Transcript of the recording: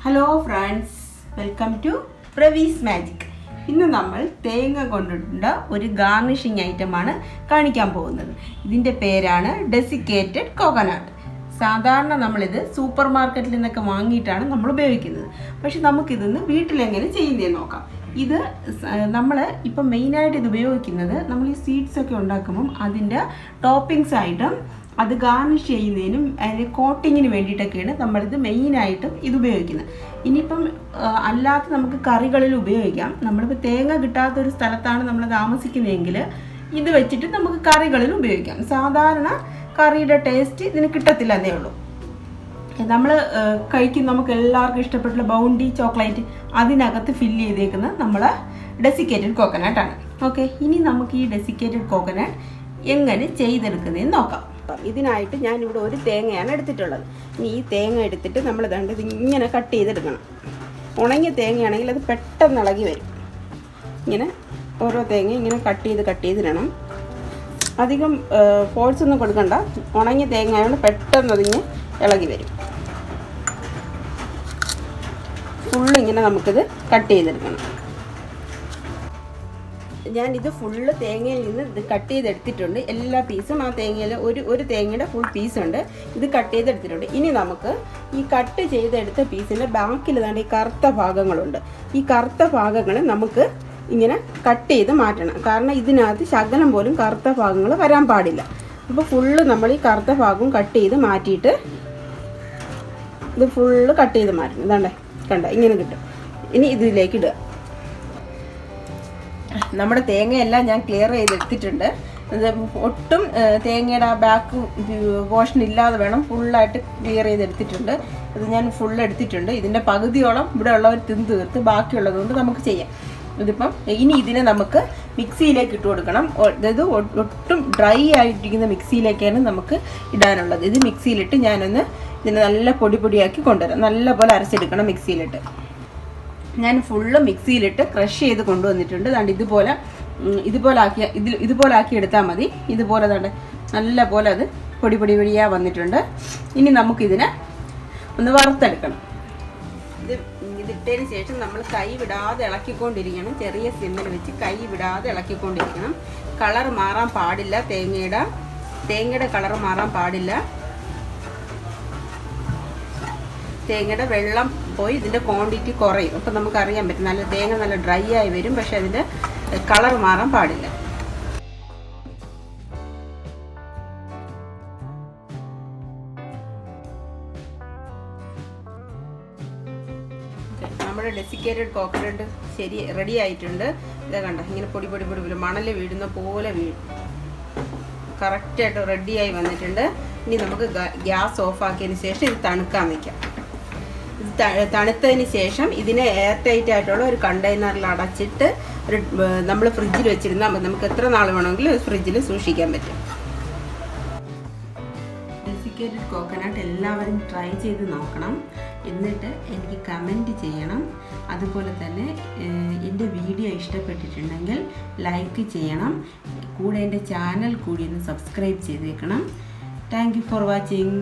Hello friends, welcome to PravisMagic. ഇന്ന് നമ്മൾ തേങ്ങ കൊണ്ടുള്ള ഒരു ഗാർണിഷിംഗ് ഐറ്റമാണ് കാണിക്കാൻ പോകുന്നത്. ഇതിൻ്റെ പേരാണ് ഡെസിക്കേറ്റഡ് കോക്കനട്ട്. സാധാരണ നമ്മളിത് സൂപ്പർ മാർക്കറ്റിൽ നിന്നൊക്കെ വാങ്ങിയിട്ടാണ് നമ്മൾ ഉപയോഗിക്കുന്നത്. പക്ഷെ നമുക്കിതൊന്ന് വീട്ടിലെങ്ങനെ ചെയ്യുന്നതെന്ന് നോക്കാം. ഇത് നമ്മൾ ഇപ്പം മെയിനായിട്ട് ഇത് ഉപയോഗിക്കുന്നത് നമ്മൾ ഈ സ്വീറ്റ്സ് ഒക്കെ ഉണ്ടാക്കുമ്പം അതിൻ്റെ ടോപ്പിങ്സ് ആയിട്ടും അത് ഗാർണിഷ് ചെയ്യുന്നതിനും അതിന് കോട്ടിങ്ങിന് വേണ്ടിയിട്ടൊക്കെയാണ് നമ്മളിത് മെയിനായിട്ടും ഇത് ഉപയോഗിക്കുന്നത്. ഇനിയിപ്പം അല്ലാത്ത നമുക്ക് കറികളിൽ ഉപയോഗിക്കാം. നമ്മളിപ്പോൾ തേങ്ങ കിട്ടാത്തൊരു സ്ഥലത്താണ് നമ്മൾ താമസിക്കുന്നതെങ്കിൽ ഇത് വെച്ചിട്ട് നമുക്ക് കറികളിൽ ഉപയോഗിക്കാം. സാധാരണ കറിയുടെ ടേസ്റ്റ് ഇതിന് കിട്ടത്തില്ല എന്നേ ഉള്ളൂ. നമ്മൾ കഴിക്കും, നമുക്ക് എല്ലാവർക്കും ഇഷ്ടപ്പെട്ടുള്ള ബൗണ്ടി ചോക്ലേറ്റ് അതിനകത്ത് ഫില്ല് ചെയ്തേക്കുന്ന നമ്മൾ ഡെസിക്കേറ്റഡ് കോക്കനട്ടാണ്. ഓക്കെ, ഇനി നമുക്ക് ഈ ഡെസിക്കേറ്റഡ് കോക്കനട്ട് എങ്ങനെ ചെയ്തെടുക്കുന്നതെന്ന് നോക്കാം. ഇതിനായിട്ട് ഞാനിവിടെ ഒരു തേങ്ങയാണ് എടുത്തിട്ടുള്ളത്. ഇനി ഈ തേങ്ങ എടുത്തിട്ട് നമ്മൾ ഇത് ഇങ്ങനെ കട്ട് ചെയ്തെടുക്കണം. ഉണങ്ങിയ തേങ്ങയാണെങ്കിൽ അത് പെട്ടെന്ന് ഇളകി വരും. ഇങ്ങനെ ഓരോ തേങ്ങ ഇങ്ങനെ കട്ട് ചെയ്തിടണം. അധികം ഫോഴ്സ് ഒന്നും കൊടുക്കണ്ട. ഉണങ്ങിയ തേങ്ങ ആയതുകൊണ്ട് പെട്ടെന്ന് അതിങ്ങനെ ഇളകി വരും. ഫുള്ള് ഇങ്ങനെ നമുക്കിത് കട്ട് ചെയ്തെടുക്കണം. ഞാനിത് ഫുള്ള് തേങ്ങയിൽ നിന്ന് ഇത് കട്ട് ചെയ്തെടുത്തിട്ടുണ്ട്. എല്ലാ പീസും ആ തേങ്ങയിൽ ഒരു തേങ്ങയുടെ ഫുൾ പീസുണ്ട്. ഇത് കട്ട് ചെയ്തെടുത്തിട്ടുണ്ട്. ഇനി നമുക്ക് ഈ കട്ട് ചെയ്തെടുത്ത പീസിൻ്റെ ബാക്കിൽ ഈ കറുത്ത ഭാഗങ്ങളുണ്ട്. ഈ കറുത്ത ഭാഗങ്ങൾ നമുക്ക് ഇങ്ങനെ കട്ട് ചെയ്ത് മാറ്റണം. കാരണം ഇതിനകത്ത് ശകലം പോലും കറുത്ത ഭാഗങ്ങൾ വരാൻ പാടില്ല. അപ്പോൾ ഫുള്ള് നമ്മൾ ഈ കറുത്ത ഭാഗവും കട്ട് ചെയ്ത് മാറ്റിയിട്ട് ഇത് ഫുള്ള് കട്ട് ചെയ്ത് മാറ്റണം. ഇതാണ്ടേ, കണ്ട ഇങ്ങനെ കിട്ടും. ഇനി ഇതിലേക്ക് ഇടുക. നമ്മുടെ തേങ്ങയെല്ലാം ഞാൻ ക്ലിയർ ചെയ്തെടുത്തിട്ടുണ്ട്. ഒട്ടും തേങ്ങയുടെ ആ ബാക്ക് പോർഷൻ ഇല്ലാതെ വേണം ഫുള്ളായിട്ട് ക്ലിയർ ചെയ്തെടുത്തിട്ടുണ്ട്. ഇത് ഞാൻ ഫുള്ള് എടുത്തിട്ടുണ്ട്. ഇതിൻ്റെ പകുതിയോളം ഇവിടെ ഉള്ളവർ തിന്ന് തീർത്ത് ബാക്കിയുള്ളത് കൊണ്ട് നമുക്ക് ചെയ്യാം. ഇതിപ്പം ഇനി ഇതിനെ നമുക്ക് മിക്സിയിലേക്ക് ഇട്ട് കൊടുക്കണം. അതായത് ഒട്ടും ഡ്രൈ ആയിട്ടിരിക്കുന്ന മിക്സിയിലേക്കാണ് നമുക്ക് ഇടാനുള്ളത്. ഇത് മിക്സിയിലിട്ട് ഞാനൊന്ന് ഇതിനെ നല്ല പൊടിയാക്കി കൊണ്ടുവരാം. നല്ലപോലെ അരച്ചെടുക്കണം മിക്സിയിലിട്ട്. ഞാൻ ഫുള്ള് മിക്സിയിലിട്ട് ക്രഷ് ചെയ്ത് കൊണ്ടുവന്നിട്ടുണ്ട്. അതുകൊണ്ട് ഇതുപോലെ ആക്കി എടുത്താൽ മതി. ഇതുപോലെ നല്ല പോലെ അത് പൊടിയാ വന്നിട്ടുണ്ട്. ഇനി നമുക്കിതിനെ ഒന്ന് വറുത്തെടുക്കണം. ഇതിട്ടതിന് ശേഷം നമ്മൾ കൈ വിടാതെ ഇളക്കിക്കൊണ്ടിരിക്കണം. ചെറിയ സിമ്മിൽ വെച്ച് കൈ വിടാതെ ഇളക്കിക്കൊണ്ടിരിക്കണം. കളർ മാറാൻ പാടില്ല. തേങ്ങയുടെ കളർ മാറാൻ പാടില്ല. തേങ്ങയുടെ വെള്ളം പോയി ഇതിൻ്റെ ക്വാണ്ടിറ്റി കുറയും. അപ്പം നമുക്കറിയാൻ പറ്റും തേങ്ങ നല്ല ഡ്രൈ ആയി വരും. പക്ഷെ അതിൻ്റെ കളർ മാറാൻ പാടില്ല. നമ്മുടെ ഡെസിക്കേറ്റഡ് കോക്കനട്ട് റെഡി ആയിട്ടുണ്ട്. ഇതാ കണ്ട, ഇങ്ങനെ പൊടി മണൽ വീഴുന്ന പോലെ വീഴും. കറക്റ്റായിട്ട് റെഡിയായി വന്നിട്ടുണ്ട്. ഇനി നമുക്ക് ഗ്യാസ് ഓഫാക്കിയതിന് ശേഷം ഇത് തണുക്കാൻ വയ്ക്കാം. ഇത് തണുത്തതിന് ശേഷം ഇതിനെ എയർ ടൈറ്റ് ആയിട്ടുള്ള ഒരു കണ്ടെയ്നറിൽ അടച്ചിട്ട് നമ്മൾ ഫ്രിഡ്ജിൽ വെച്ചിരുന്നാൽ നമുക്ക് എത്ര നാൾ വേണമെങ്കിലും ഫ്രിഡ്ജിൽ സൂക്ഷിക്കാൻ പറ്റും. ഡെസിക്കേറ്റഡ് കോക്കനട്ട് എല്ലാവരും ട്രൈ ചെയ്ത് നോക്കണം. എന്നിട്ട് എനിക്ക് കമൻറ്റ് ചെയ്യണം. അതുപോലെ തന്നെ എൻ്റെ വീഡിയോ ഇഷ്ടപ്പെട്ടിട്ടുണ്ടെങ്കിൽ ലൈക്ക് ചെയ്യണം. കൂടെ എൻ്റെ ചാനൽ കൂടി ഒന്ന് സബ്സ്ക്രൈബ് ചെയ്തേക്കണം. Thank you for watching.